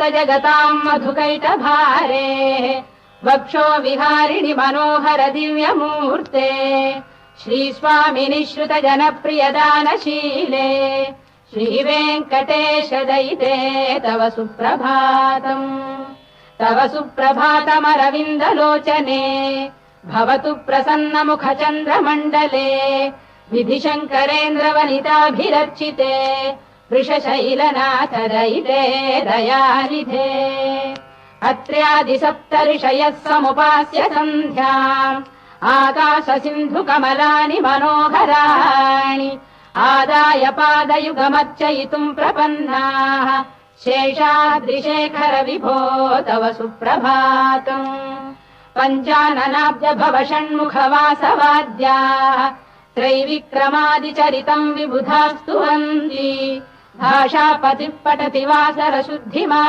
समस्त जगताम् मधुकैटभारे वक्षो विहारिणि मनोहर दिव्यमूर्ते श्रीस्वामिनि श्रुत जनप्रियदानशीले श्रीवेङ्कटेश दयिते तव सुप्रभातम् तव सुप्रभातमरविन्दलोचने भवतु प्रसन्नमुख चन्द्रमण्डले विधिशङ्करेन्द्रवनिताभिरर्चिते वृषशैलनाथ दयिते दयानिधे अत्र्यादि सप्तऋषयः समुपास्य सन्ध्याम् आकाश सिन्धु कमलानि मनोहराणि आदाय पादयुगमर्चयितुम् प्रपन्नाः शेषाद्रिशेखर विभो तव सुप्रभातम् पञ्चाननाब्ज भव षण्मुख वासवाद्याः त्रैविक्रमादिचरितम् विबुधास्तुवन्ति भाषापतिः पठति वासर शुद्धिमा